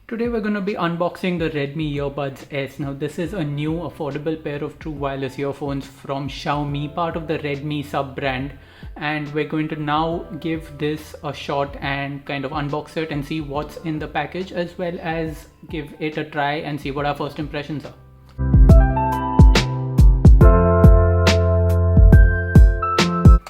Today we're going to be unboxing the Redmi EarBuds S. Now this is a new affordable pair of true wireless earphones from Xiaomi, part of the Redmi sub-brand, and we're going to now give this a shot and kind of unbox it and see what's in the package, as well as give it a try and see what our first impressions are.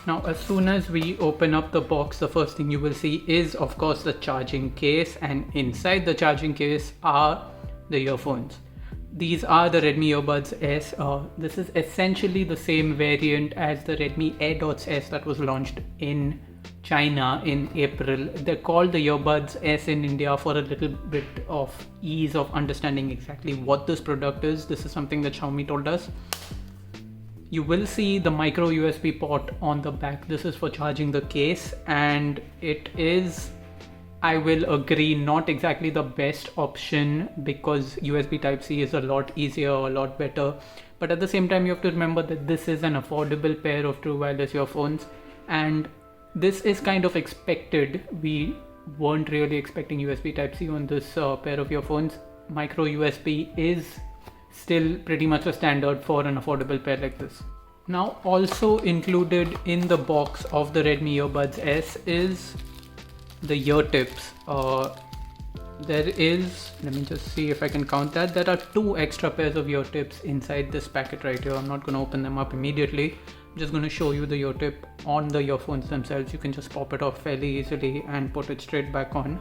Now, as soon as we open up the box, the first thing you will see is, of course, the charging case, and inside the charging case are the earphones. These are the Redmi EarBuds S. This is essentially the same variant as the Redmi AirDots S that was launched in China in April. They're called the EarBuds S in India for a little bit of ease of understanding exactly what this product is. This is something that Xiaomi told us. You will see the micro USB port on the back. This is for charging the case, and it is, I will agree, not exactly the best option because USB Type-C is a lot easier, a lot better. But at the same time, you have to remember that this is an affordable pair of true wireless earphones, and this is kind of expected. We weren't really expecting USB Type-C on this pair of earphones. Micro USB is still pretty much a standard for an affordable pair like this. Now, also included in the box of the Redmi EarBuds S is the ear tips. There is, let me just see if I can count that. There are 2 extra pairs of ear tips inside this packet right here. I'm not going to open them up immediately. I'm just going to show you the ear tip on the earphones themselves. You can just pop it off fairly easily and put it straight back on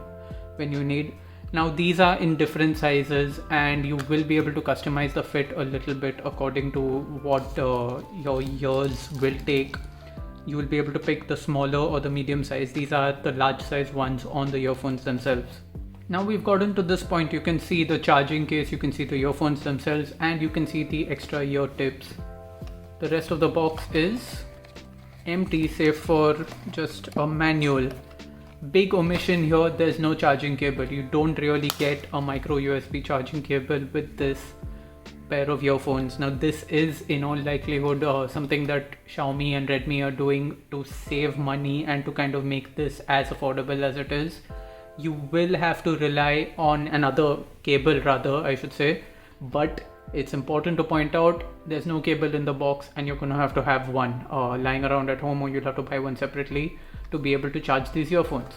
when you need. Now these are in different sizes, and you will be able to customize the fit a little bit according to what your ears will take. You will be able to pick the smaller or the medium size. These are the large size ones on the earphones themselves. Now we've gotten to this point. You can see the charging case, you can see the earphones themselves, and you can see the extra ear tips. The rest of the box is empty save for just a manual. Big omission here, there's no charging cable. You don't really get a micro USB charging cable with this pair of earphones. Now this is in all likelihood something that Xiaomi and Redmi are doing to save money and to kind of make this as affordable as it is. You will have to rely on another cable, rather I should say, but it's important to point out there's no cable in the box, and you're going to have one lying around at home, or you'll have to buy one separately to be able to charge these earphones.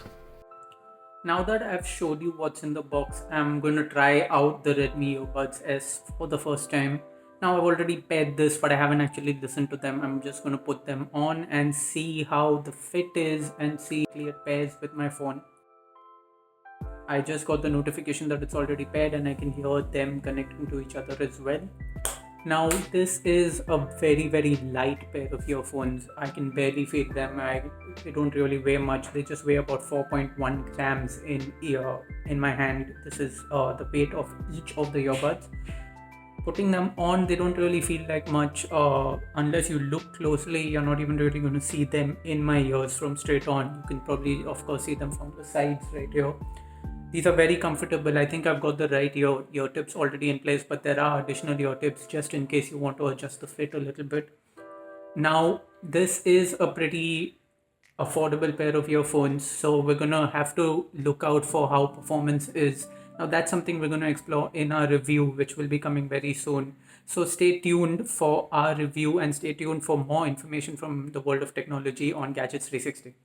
Now that I've showed you what's in the box, I'm going to try out the Redmi EarBuds S for the first time. Now I've already paired this, but I haven't actually listened to them. I'm just going to put them on and see how the fit is and see if it pairs with my phone. I just got the notification that it's already paired, and I can hear them connecting to each other as well. Now this is a very light pair of earphones. I can barely feel them. They don't really weigh much. They just weigh about 4.1 grams in my hand. This is the weight of each of the earbuds. Putting them on, they don't really feel like much. Unless you look closely, you're not even really going to see them in my ears from straight on. You can probably of course see them from the sides right here. These are very comfortable. I think I've got the right ear tips already in place, but there are additional ear tips just in case you want to adjust the fit a little bit. Now, this is a pretty affordable pair of earphones, so we're going to have to look out for how performance is. Now, that's something we're going to explore in our review, which will be coming very soon. So stay tuned for our review, and stay tuned for more information from the world of technology on Gadgets 360.